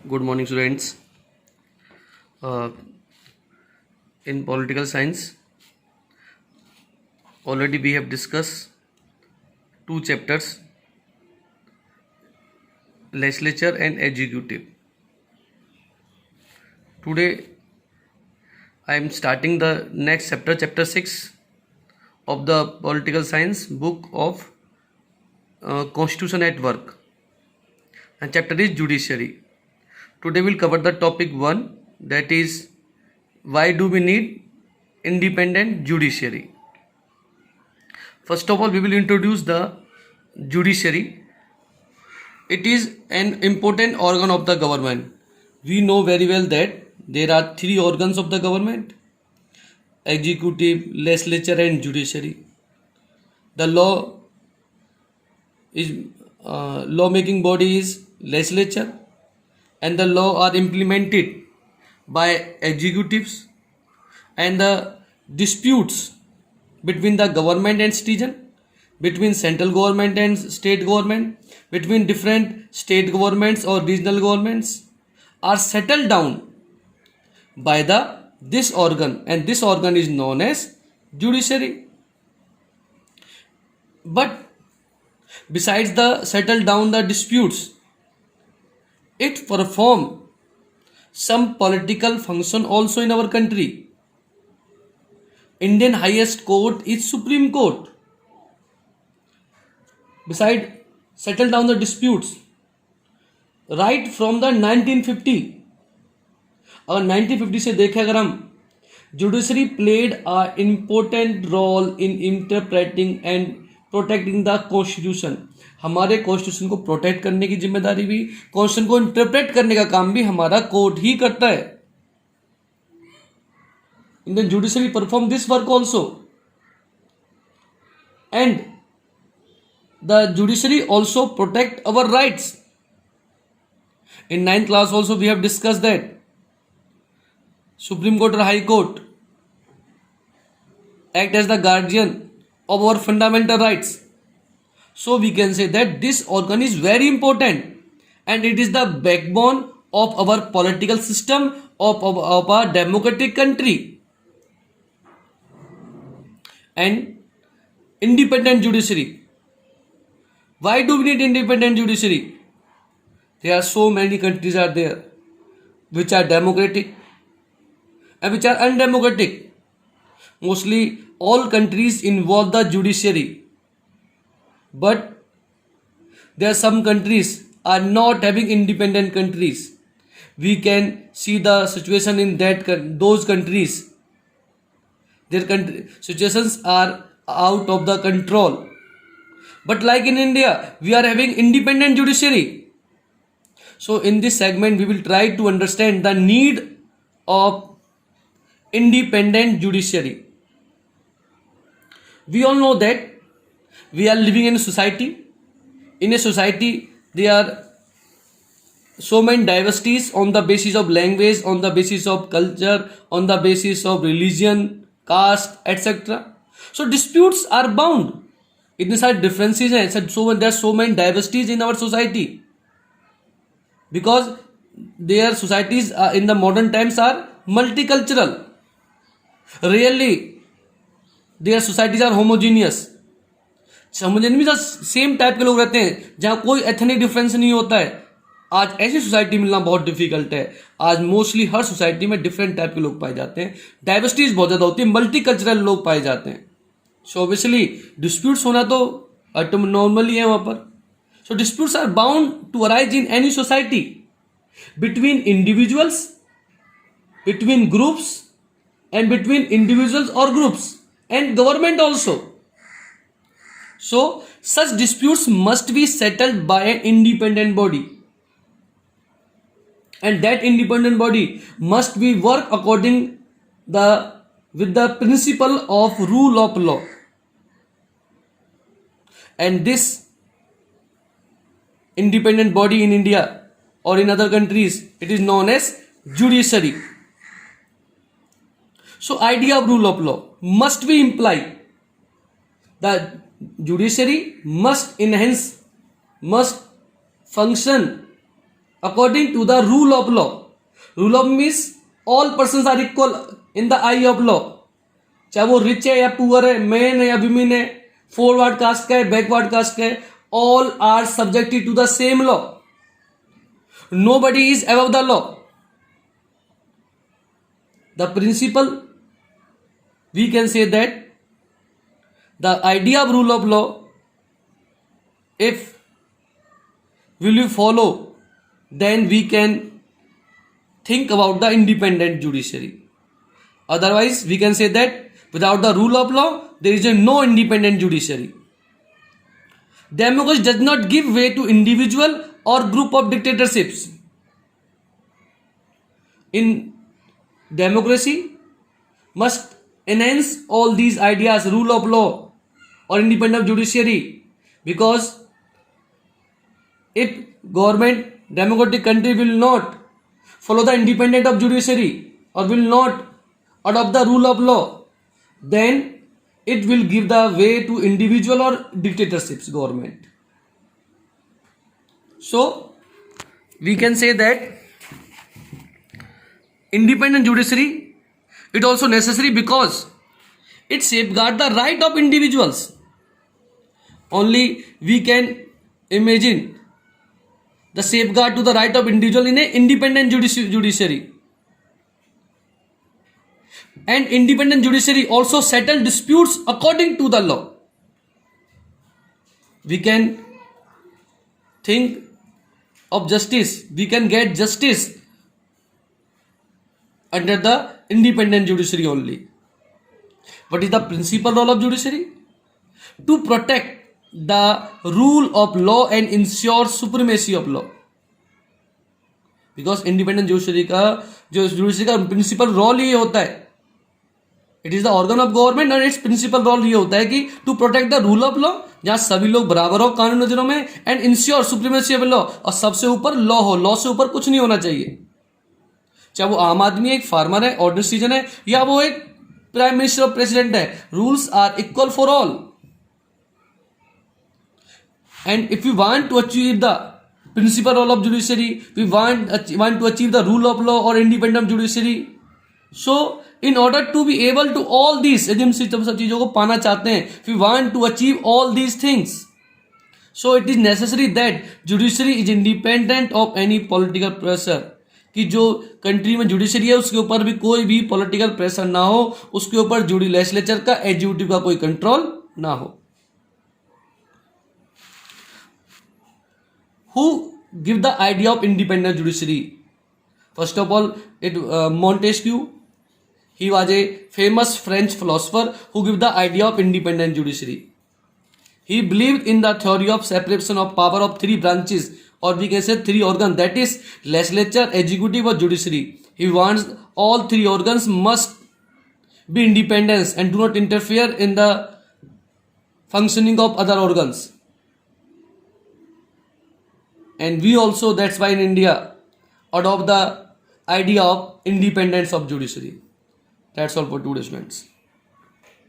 Good morning, students. Uh, in political science, already we have discussed two chapters, legislature and executive. Today, I am starting the next chapter, chapter 6 of the political science book of Constitution at Work. And chapter is judiciary. Today we'll cover the topic 1, that is why do we need independent judiciary. First of all, we will introduce the judiciary. It is an important organ of the government. We know very well that there are three organs of the government: executive, legislature and judiciary. The lawmaking body is legislature, and the law are implemented by executives, and the disputes between the government and citizen, between central government and state government, between different state governments or regional governments are settled down by this organ, and this organ is known as judiciary. But besides the settle down the disputes, it perform some political function also in our country. Indian highest court is Supreme Court. Beside settle down the disputes, right from the 1950, अगर 1950 से देखें अगर हम, judiciary played a important role in interpreting and protecting the constitution. हमारे constitution को protect करने की जिम्मेदारी भी, कॉन्स्टिट्यूशन को इंटरप्रेट करने का काम भी हमारा कोर्ट ही करता है. Indian judiciary perform this work also, and the judiciary also protect our rights. In 9th class also we have discussed that Supreme Court or High Court act as the guardian of our fundamental rights. So we can say that this organ is very important, and it is the backbone of our political system of our democratic country. And independent judiciary. Why do we need independent judiciary? There are so many countries are there which are democratic and which are undemocratic. Mostly all countries involve the judiciary, but there are some countries are not having independent countries. We can see the situation in those countries. Their situations are out of the control. But like in India, we are having independent judiciary. So in this segment, we will try to understand the need of independent judiciary. We all know that we are living in a society. In a society, there are so many diversities on the basis of language, on the basis of culture, on the basis of religion, caste, etc. So disputes are bound. इतने सारे differences हैं. So there are so many diversities in our society, because their societies in the modern times are multicultural. Really, their societies are homogeneous. Homogeneous same type के लोग रहते हैं, जहाँ कोई ethnic difference नहीं होता है. आज ऐसी सोसाइटी मिलना बहुत डिफिकल्ट है. आज मोस्टली हर सोसाइटी में डिफरेंट टाइप के लोग पाए जाते हैं, डाइवर्सिटीज बहुत ज़्यादा होती है, मल्टीकल्चरल लोग पाए जाते हैं. सो ऑब्वियसली डिस्प्यूट्स होना तो नॉर्मली है वहाँ पर. So disputes are bound to arise in any society between individuals, between groups, and between individuals और groups and government also. So such disputes must be settled by an independent body, and that independent body must be work according with the principle of rule of law. And this independent body in India or in other countries, it is known as judiciary. So idea of rule of law must be implied that judiciary must function according to the rule of law. Rule of means all persons are equal in the eye of law. चाहे वो rich है या poor है, man है या women है, forward cast का है, बैकवर्ड कास्ट का है, all are subjected to the same law. Nobody is above the law. The principle, we can say that the idea of rule of law, if will you follow, then we can think about the independent judiciary. Otherwise, we can say that without the rule of law, there is no independent judiciary. Democracy does not give way to individual or group of dictatorships. In democracy, must enhance all these ideas, rule of law or independent judiciary, because if government, democratic country will not follow the independent of judiciary or will not adopt the rule of law, then it will give the way to individual or dictatorships government. So we can say that independent judiciary, it also necessary because it safeguard the right of individuals. Only we can imagine the safeguard to the right of individual in a independent judiciary. And independent judiciary also settle disputes according to the law. We can think of justice, we can get justice under the independent judiciary only. What is the principal role of judiciary? To protect the rule of law and ensure supremacy of law. Because independent judiciary का principal role ये होता है, it is the organ of government and its principal role ये होता है कि to protect the rule of law, जहाँ सभी लोग बराबर हो कानून नजरों में, and ensure supremacy of law, और सबसे ऊपर लॉ हो, लॉ से ऊपर कुछ नहीं होना चाहिए. चाहे वो आम आदमी है, एक फार्मर है, ऑर्डिनरी सिटीजन है, या वो एक प्राइम मिनिस्टर और प्रेसिडेंट है, rules are equal for all. And if we want to achieve the principal role of judiciary, we want to achieve the rule of law or independent judiciary. So in order to be able to all these, यदि हम सब चीजों को पाना चाहते हैं, if we want to achieve all these things, so it is necessary that judiciary is independent of any political pressure. कि जो कंट्री में जुडिशरी है उसके ऊपर भी कोई भी पॉलिटिकल प्रेशर ना हो, उसके ऊपर लेजिस्लेचर का, एग्जीक्यूटिव का कोई कंट्रोल ना हो. Who give the idea of independent judiciary? First of all, Montesquieu. He was a famous French philosopher who gave the idea of independent judiciary. He believed in the theory of separation of power of three branches, or we can say three organs, that is legislature, executive or judiciary. He wants all three organs must be independent and do not interfere in the functioning of other organs. And we also, that's why in India, adopt the idea of independence of judiciary. That's all for today's students.